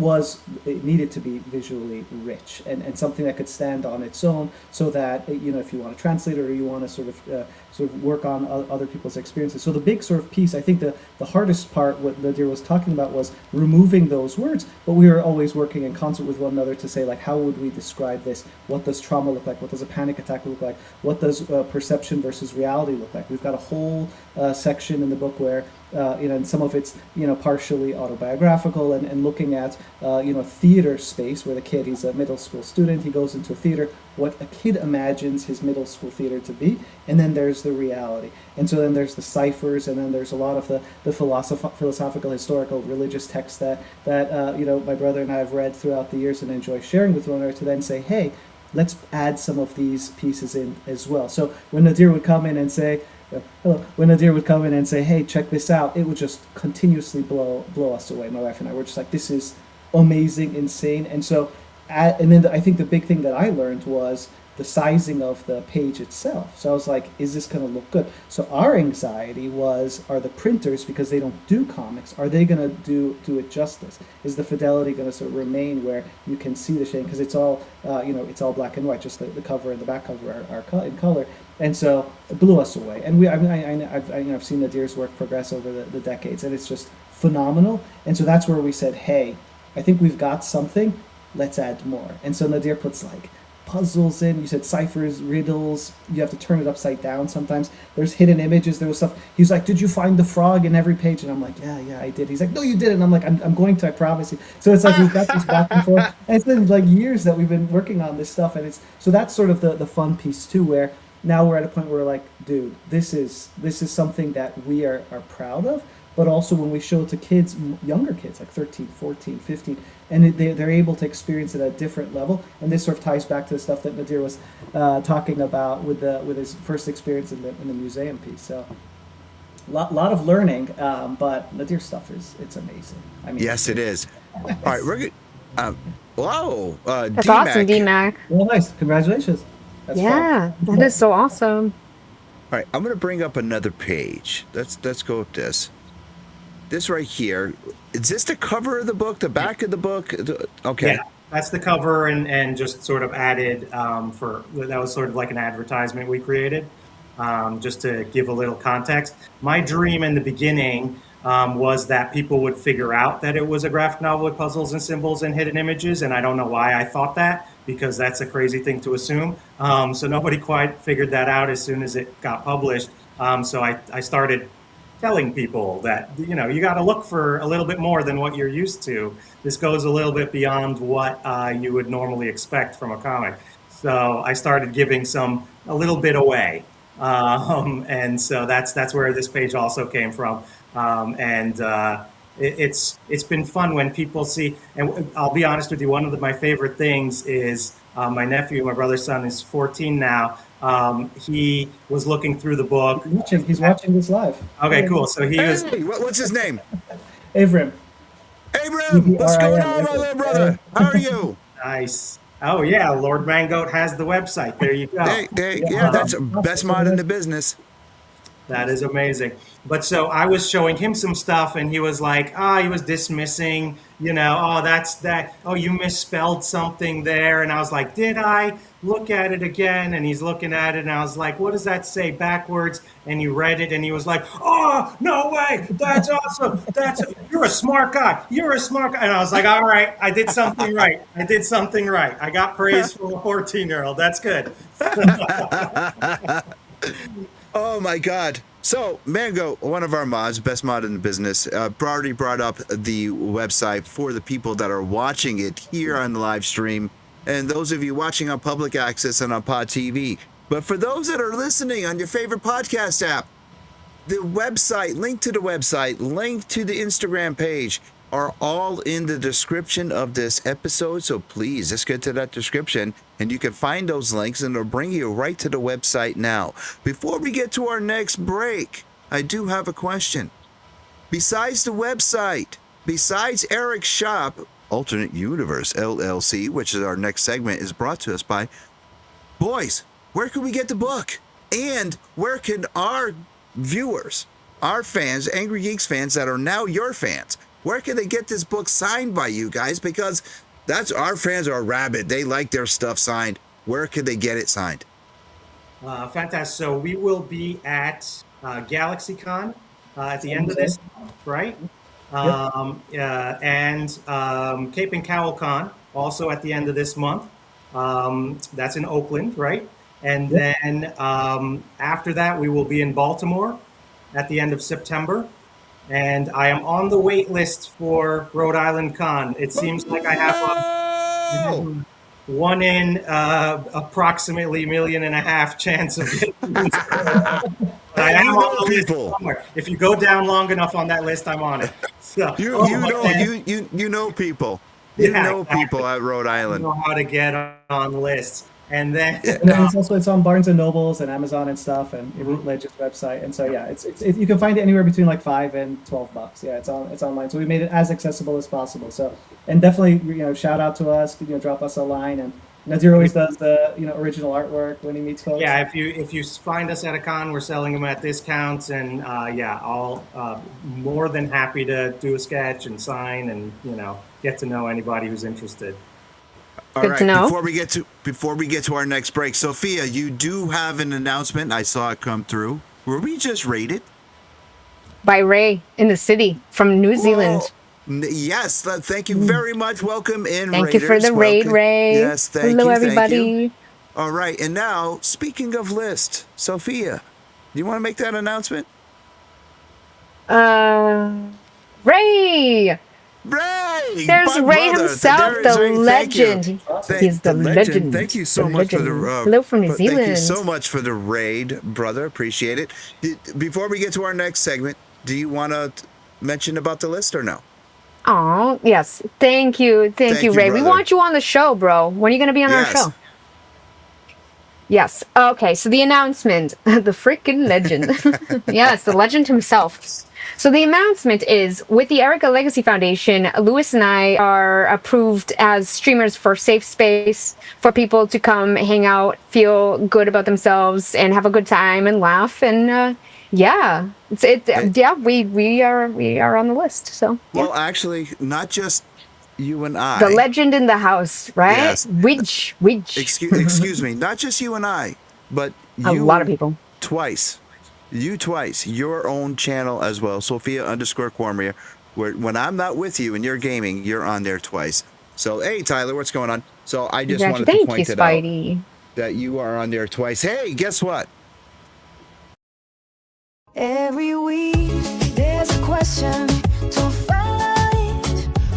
needed to be visually rich and something that could stand on its own, so that, if you want to translate it or you want to sort of work on other people's experiences. So the big sort of piece, I think the hardest part, what Nadir was talking about, was removing those words, but we were always working in concert with one another to say, like, how would we describe this? What does trauma look like? What does a panic attack look like? What does perception versus reality look like? We've got a whole section in the book where and some of it's partially autobiographical, and looking at theater space where the kid, he's a middle school student, he goes into a theater, what a kid imagines his middle school theater to be, and then there's the reality. And so then there's the ciphers, and then there's a lot of the philosophical, historical, religious texts that my brother and I have read throughout the years and enjoy sharing with one another, to then say, hey, let's add some of these pieces in as well. So when Nadir would come in and say, hey, check this out, it would just continuously blow us away. My wife and I were just like, this is amazing, insane. And so, and then I think the big thing that I learned was the sizing of the page itself. So I was like, is this going to look good? So our anxiety was, are the printers, because they don't do comics, are they going to do it justice? Is the fidelity going to sort of remain where you can see the shading? Because it's all, it's all black and white, just the cover and the back cover are in color. And so it blew us away. And I've seen Nadir's work progress over the decades, and it's just phenomenal. And so that's where we said, hey, I think we've got something, let's add more. And so Nadir puts like puzzles in, you said ciphers, riddles, you have to turn it upside down sometimes. There's hidden images, there was stuff. He's like, did you find the frog in every page? And I'm like, yeah, I did. He's like, no, you didn't. I'm like, I'm going to, I promise you. So it's like we've got this back and forth. And it's been like years that we've been working on this stuff. And so that's sort of the fun piece too, where now we're at a point where we're like, dude, this is something that we are proud of. But also when we show it to kids, younger kids, like 13, 14, 15, and they're able to experience it at a different level. And this sort of ties back to the stuff that Nadir was talking about with his first experience in the museum piece. So a lot of learning, but Nadir's stuff it's amazing. I mean, yes, it is. All right, we're good. Wow, That's D-Mac. awesome, D-Mac. Well, nice. Congratulations. That's Yeah, fun. that is so awesome. All right, I'm going to bring up another page. Let's go with this. This right here. Is this the cover of the book, the back of the book? Okay. Yeah, that's the cover, and just sort of added that was sort of like an advertisement we created, just to give a little context. My dream in the beginning was that people would figure out that it was a graphic novel with puzzles and symbols and hidden images, and I don't know why I thought that, because that's a crazy thing to assume. So nobody quite figured that out as soon as it got published. So I started telling people that, you got to look for a little bit more than what you're used to. This goes a little bit beyond what you would normally expect from a comic. So I started giving a little bit away. And so that's where this page also came from. It's been fun when people see, and I'll be honest with you, one of my favorite things is my nephew, my brother's son, is 14 now. He was looking through the book. He's watching this live. Okay, cool. So he was. Hey, what's his name? Avram. Abram, what's going on, my little brother? How are you? Nice. Oh yeah, Lord Mangoat has the website. There you go. Yeah, that's the best mod in the business. That is amazing. But so I was showing him some stuff, and he was like, he was dismissing, that's that. Oh, you misspelled something there. And I was like, did I? Look at it again. And he's looking at it, and I was like, what does that say backwards? And he read it, and he was like, oh, no way. That's awesome. You're a smart guy. You're a smart guy. And I was like, all right, I did something right. I got praise from a 14-year-old. That's good. Oh my God. So Mango, one of our mods, best mod in the business, already brought up the website for the people that are watching it here on the live stream, and those of you watching on public access and on Pod TV. But for those that are listening on your favorite podcast app, the website, link to the website, link to the Instagram page are all in the description of this episode. So please, let's get to that description, and you can find those links, and it'll bring you right to the website now. Before we get to our next break, I do have a question. Besides the website, besides Eric's shop, Alternate Universe LLC, which is our next segment, is brought to us by boys. Where can we get the book? And where can our viewers, our fans, Angrygeeks fans that are now your fans, where can they get this book signed by you guys? Because that's, our fans are rabid. They like their stuff signed. Where can they get it signed? Fantastic. So we will be at GalaxyCon at the end of this month, right? And Cape and Cowl Con also at the end of this month. That's in Oakland, right? And then after that, we will be in Baltimore at the end of September. and I am on the wait list for Rhode Island Con. It seems like I have Oh! a one in approximately 1.5 million chance of getting this. But I Hey, am you on know the list people. somewhere. If you go down long enough on that list, I'm on it. So, You know people. You Yeah, know exactly. people at Rhode I Island. know how to get on lists. And then And then it's on Barnes and Nobles and Amazon and stuff, and Routledge's website. And so yeah, it's you can find it anywhere between like $5 and $12. Yeah, it's online. So we made it as accessible as possible. So and definitely shout out to us. Drop us a line. And Nadir always does the original artwork when he meets folks. yeah, if you find us at a con, we're selling them at discounts, and yeah, I'll more than happy to do a sketch and sign and get to know anybody who's interested. All Good right, to know. before we get to our next break, Sophia, you do have an announcement. I saw it come through. Were we just rated? By Ray in the city from New Zealand. Yes, thank you very much. Welcome in, Thank Raiders. you for the raid, Welcome. Ray. Yes, thank Hello, you. Thank everybody. you. All right, and now, speaking of list, Sophia, do you want to make that announcement? Ray. Ray! There's my Ray brother. himself, There the is Ray. Thank you. legend. He's the legend. Thank you so The much for the legend. Hello from New Thank you Zealand. so much for the raid, brother. Appreciate it. Before we get to our next segment, do you want to mention about the list or no? Oh, yes. Thank you. Thank you, Ray. We brother. want you on the show, bro. When are you going to be on our Yes. show? Yes. Okay, so the announcement. The freaking legend. Yes, the legend himself. So the announcement is, with the Erica Legacy Foundation, Louis and I are approved as streamers for safe space for people to come hang out, feel good about themselves, and have a good time and laugh. And yeah, we are on the list. So yeah. Well, actually, not just you and I. The legend in the house, right? Yes. Which Excuse me, not just you and I, but a you lot of people. twice. You twice. Your own channel as well, Sophia_Cormier. Where when I'm not with you and you're gaming, you're on there twice. So hey, Tyler, what's going on? So I just wanted to Thank point you, it out Spidey. that you are on there twice. Hey, guess what? Every week there's a question to find.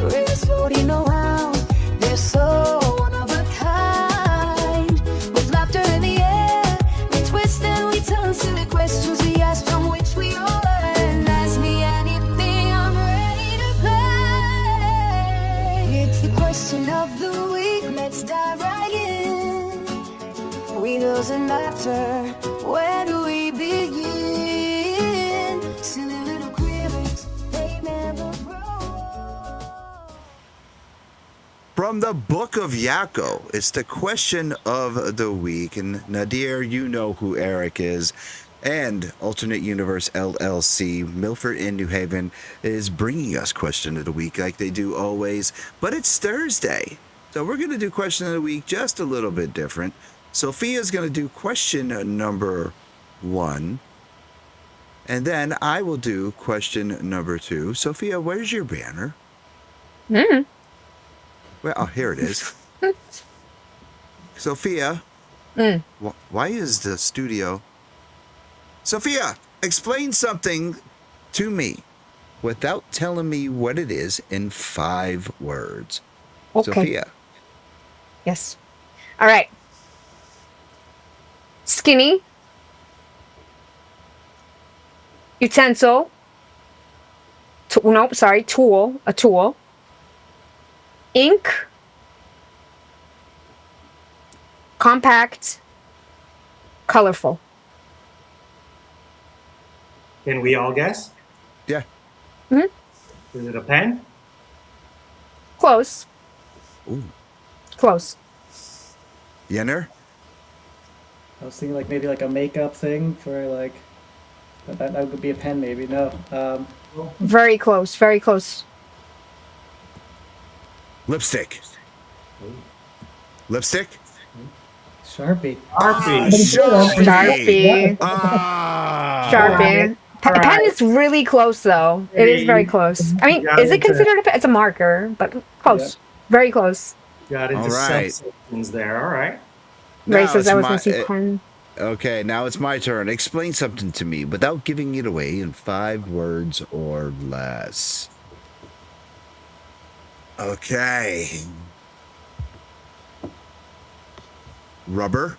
Raise what you know how. They're so one of a kind. With laughter in the air, we twist and we turn silly questions we ask from which we all learn. Ask me anything, I'm ready to play. It's the question of the week. Let's dive right in. Wheels and laughter. Where do we begin? Silly little queries, they never grow. From the Book of Yakko, it's the question of the week. And Nadir, you know who Eric is. And Alternate Universe LLC, Milford in New Haven, is bringing us question of the week like they do always. But it's Thursday. So we're going to do question of the week just a little bit different. Sophia's going to do question number 1. And then I will do question number 2. Sophia, where's your banner? Well, oh, here it is. Sophia, why is the studio... Sophia, explain something to me without telling me what it is in 5 words. Okay. Sophia. Yes. All right. Skinny. Utensil. Tool. A tool. Ink. Compact. Colorful. Can we all guess? Yeah. Is it a pen? Close. Ooh. Close. Yenner? I was thinking like maybe like a makeup thing for like that would be a pen maybe. No. Very close. Very close. Lipstick. Lipstick? Sharpie. Sharpie. Ah. Sharpie. Pen is really close, though. It is very close. I mean, is it considered a pen? It's a marker, but close. Very close. Got into All right. subsections there. All right. Ray Now says it's I was my- going to see pen. Okay, now it's my turn. Explain something to me without giving it away in 5 words or less. Okay. Rubber,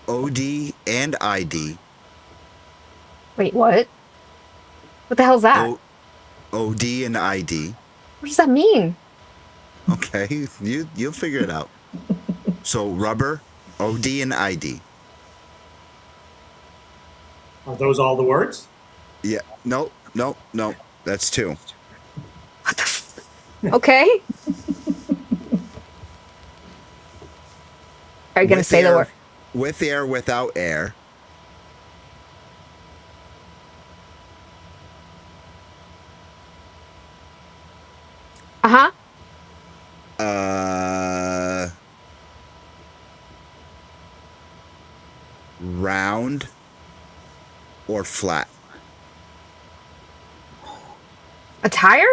OD and ID. Wait, what? What the hell's that? OD and ID. What does that mean? Okay, you'll figure it out. So rubber, OD and ID. Are those all the words? Yeah. No. That's 2. Okay. Are you gonna say the word? With air, without air. Uh-huh. Round or flat? A tire?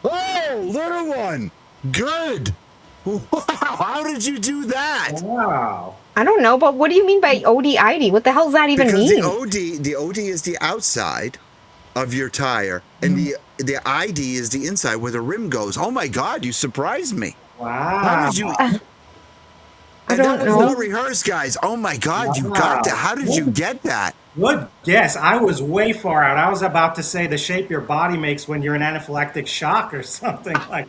Oh, little one. Good. Wow. How did you do that? Wow. I don't know, but what do you mean by ODID? What the hell does that even Because mean? the OD is the outside of your tire, and the ID is the inside where the rim goes. Oh my God, you surprised me. Wow. How did you? I don't that was know. not rehearsed, guys. Oh my God, you got that. How did you get that? Good guess. I was way far out. I was about to say the shape your body makes when you're in anaphylactic shock or something like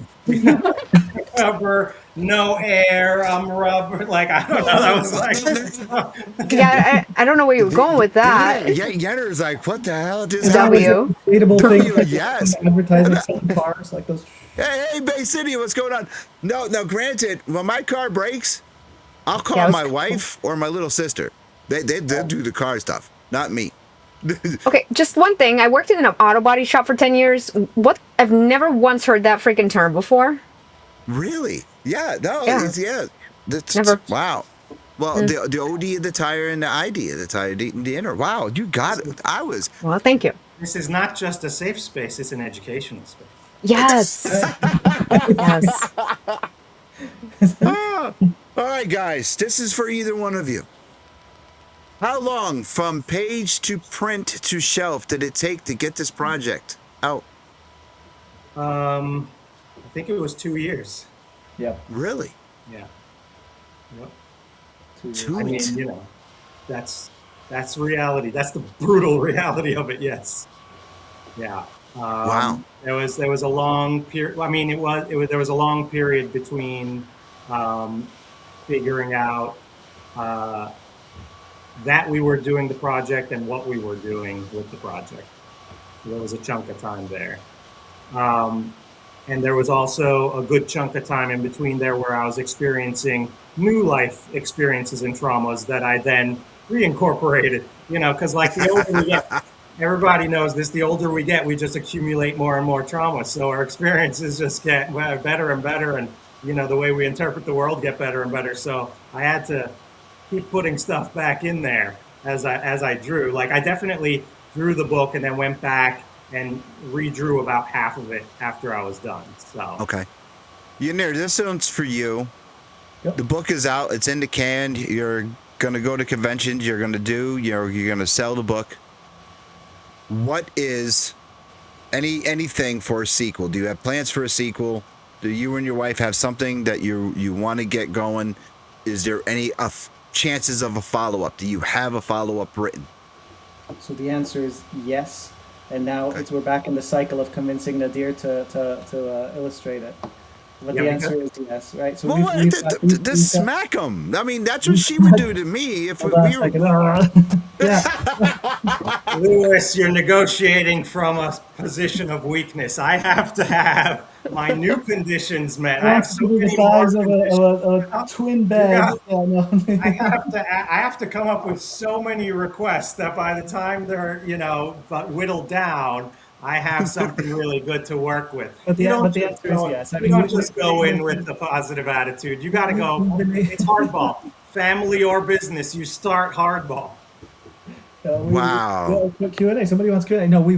rubber, no air, rubber. Like, I don't know. That was like, Yeah, I don't know where you were going with that. Yeah, Yenner's like, what the hell just happened? W. Inflatable thing. W, yes. Advertising some cars like those. Hey, Bay City, what's going on? No, granted, when my car breaks, I'll call Yeah, my wife or my little sister. They do the car stuff, not me. Okay, just one thing. I worked in an auto body shop for 10 years. What? I've never once heard that freaking term before. Really? Yeah, no, Yeah. That's, Never. Wow. Well, the OD of the tire and the ID of the tire, the inner. Wow, you got it. Well, thank you. this is not just a safe space, it's an educational space. Yes. Yes. All right, guys, this is for either one of you. How long from page to print to shelf did it take to get this project out? I think it was 2 years. Yep. Really? Yeah. Yep. 2 years. Two I mean, weeks? you know, that's reality. That's the brutal reality of it. Yes. Yeah. Wow. There was a long period. I mean, there was a long period between figuring out that we were doing the project and what we were doing with the project. There was a chunk of time there. And there was also a good chunk of time in between there where I was experiencing new life experiences and traumas that I then reincorporated, you know, because like the older we get, everybody knows this, the older we get, we just accumulate more and more trauma. So our experiences just get better and better. And, you know, the way we interpret the world get better and better. So I had to keep putting stuff back in there as I drew. Like I definitely drew the book and then went back and redrew about half of it after I was done. So Okay. Yenner, this one's for you. Yep. The book is out. It's in the can. You're going to go to conventions. You're going to sell the book. What is anything for a sequel? Do you have plans for a sequel? Do you and your wife have something that you want to get going? Is there any chances of a follow-up? Do you have a follow-up written? So the answer is yes. And now we're back in the cycle of convincing Nadir to illustrate it. But Yeah, the answer is yes, right? So Well, just smack them. I mean, that's what she would do to me if we Hold on a were. second. Yeah. Lewis, you're negotiating from a position of weakness. I have to have my new conditions met. I have so the many more size of a twin bed. Yeah, no. I have to come up with so many requests that by the time they're, you know, whittled down, I have something really good to work with. But the You don't answer just is go- yes. I You mean, don't just go in with the positive attitude. You got to go. It's hardball, family or business. You start hardball. Wow. Q&A. Somebody wants Q&A. No, we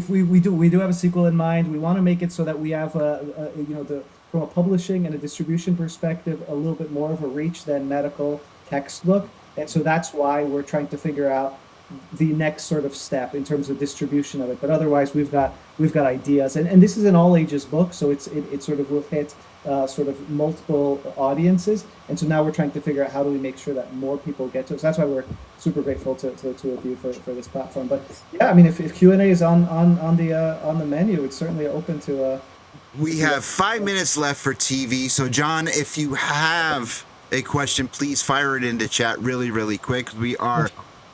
do have a sequel in mind. We want to make it so that we have from a publishing and a distribution perspective a little bit more of a reach than medical textbook. And so that's why we're trying to figure out the next sort of step in terms of distribution of it. But otherwise, we've got ideas, and this is an all ages book, so it sort of will hit sort of multiple audiences. And so now we're trying to figure out how do we make sure that more people get to it. So that's why we're super grateful to the two of you for this platform. But yeah, I mean, if Q&A is on the menu, it's certainly open to. We have 5 minutes left for TV. So John, if you have a question, please fire it into chat really quick. We are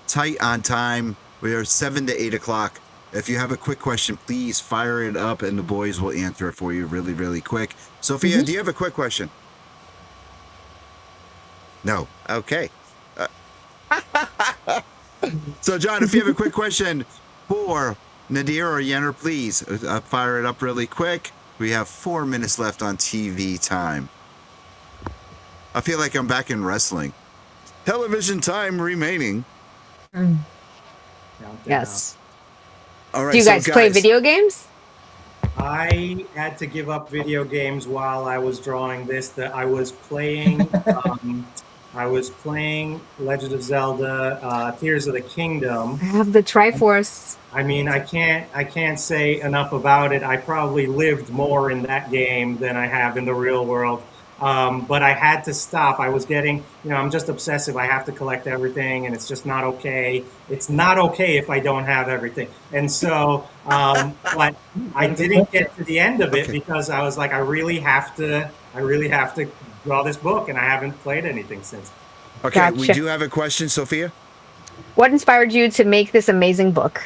tight on time. We are 7 to 8 o'clock. If you have a quick question, please fire it up and the boys will answer it for you really quick. Sophia, do you have a quick question? No. Okay. So John, if you have a quick question for Nadir or Yenner, please fire it up really quick. We have 4 minutes left on TV time. I feel like I'm back in wrestling. Television time remaining. Yes. All right. Do you guys play video games? I had to give up video games while I was drawing this. That I was playing. I was playing Legend of Zelda: Tears of the Kingdom. I have the Triforce. I mean, I can't say enough about it. I probably lived more in that game than I have in the real world. But I had to stop. I was getting, I'm just obsessive. I have to collect everything, and it's just not okay. It's not okay if I don't have everything. And so, but I didn't get to the end of it because I was like, I really have to draw this book, and I haven't played anything since. Okay, Gotcha. We do have a question, Sophia. What inspired you to make this amazing book?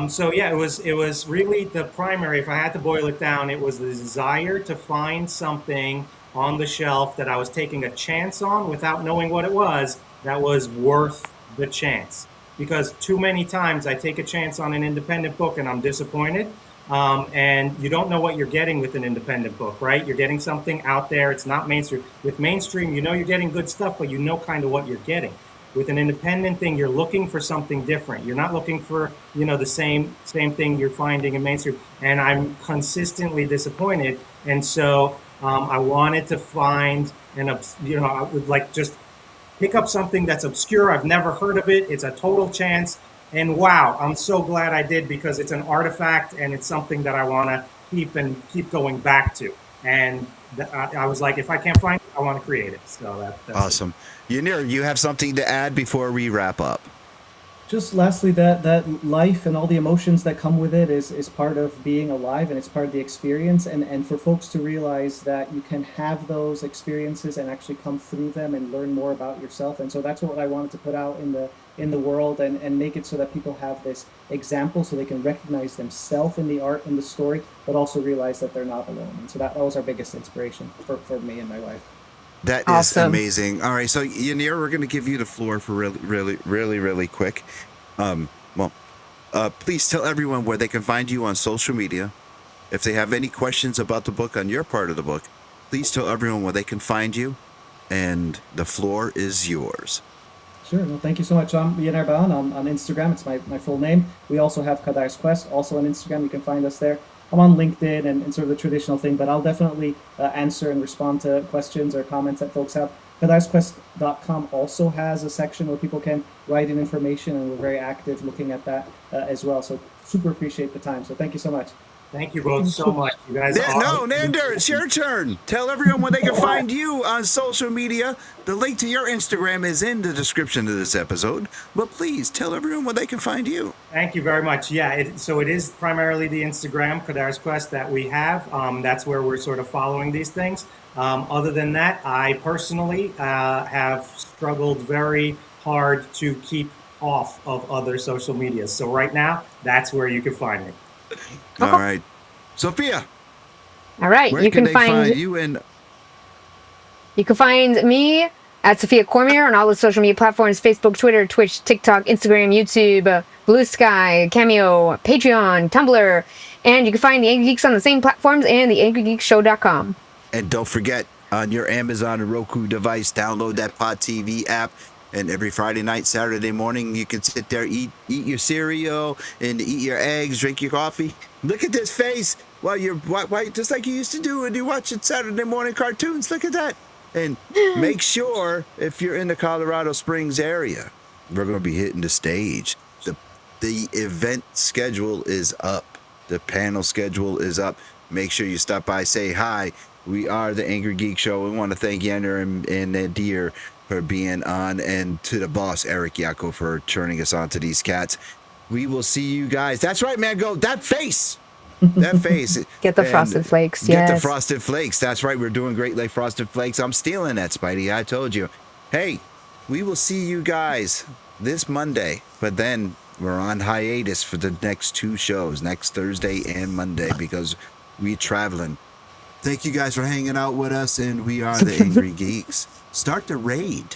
So yeah, it was really the primary. If I had to boil it down, it was the desire to find something on the shelf that I was taking a chance on without knowing what it was, that was worth the chance. Because too many times I take a chance on an independent book and I'm disappointed. And you don't know what you're getting with an independent book, right? You're getting something out there. It's not mainstream. With mainstream, you're getting good stuff, but you know kind of what you're getting. With an independent thing, you're looking for something different. You're not looking for, the same thing you're finding in mainstream. And I'm consistently disappointed. And so I wanted to find I would like just pick up something that's obscure. I've never heard of it. It's a total chance. And wow, I'm so glad I did, because it's an artifact and it's something that I want to keep going back to. And I was like, if I can't find it, I want to create it. So that's awesome. Yenir, you have something to add before we wrap up? Just lastly, that life and all the emotions that come with it is part of being alive, and it's part of the experience. And for folks to realize that you can have those experiences and actually come through them and learn more about yourself. And so that's what I wanted to put out in the world, and make it so that people have this example so they can recognize themselves in the art and the story, but also realize that they're not alone. And so that was our biggest inspiration for me and my wife. That awesome. is amazing. All right, so Yenir, we're going to give you the floor for really quick. Please tell everyone where they can find you on social media. If they have any questions about the book on your part of the book, please tell everyone where they can find you, and the floor is yours. Sure. Well, thank you so much. I'm Nadir Balan on Instagram. It's my full name. We also have Kadar's Quest, also on Instagram. You can find us there. I'm on LinkedIn and sort of the traditional thing, but I'll definitely answer and respond to questions or comments that folks have. KadarsQuest.com also has a section where people can write in information, and we're very active looking at that as well. So super appreciate the time. So thank you so much. Thank you both so much. You guys No, Nadir, it's your turn. Tell everyone where they can find you on social media. The link to your Instagram is in the description of this episode, but please tell everyone where they can find you. Thank you very much. Yeah, so it is primarily the Instagram, Kadar's Quest, that we have. That's where we're sort of following these things. Other than that, I personally have struggled very hard to keep off of other social media. So right now, that's where you can find me. All right. Sophia. All right. Where You can can they find you and You can find me at Sophia Cormier on all the social media platforms: Facebook, Twitter, Twitch, TikTok, Instagram, YouTube, Blue Sky, Cameo, Patreon, Tumblr. And you can find the Angrygeeks on the same platforms and the AngryGeeksShow.com. And don't forget, on your Amazon and Roku device, download that Pod TV app. And every Friday night, Saturday morning, you can sit there, eat your cereal, and eat your eggs, drink your coffee. Look at this face while just like you used to do when you watch Saturday morning cartoons. Look at that. And make sure if you're in the Colorado Springs area, we're going to be hitting the stage. The event schedule is up. The panel schedule is up. Make sure you stop by, say hi. We are the Angry Geek Show. We want to thank Yander and Nadir for being on, and to the boss, Eric Yako, for turning us on to these cats. We will see you guys. That's right, man. Go that face. That face. Get the Frosted Flakes. Get Yes. the Frosted Flakes. That's right. We're doing Great Lake Frosted Flakes. I'm stealing that, Spidey. I told you. Hey, we will see you guys this Monday, but then we're on hiatus for the next 2 shows, next Thursday and Monday, because we're traveling. Thank you guys for hanging out with us, and we are the Angry Geeks. Start the raid.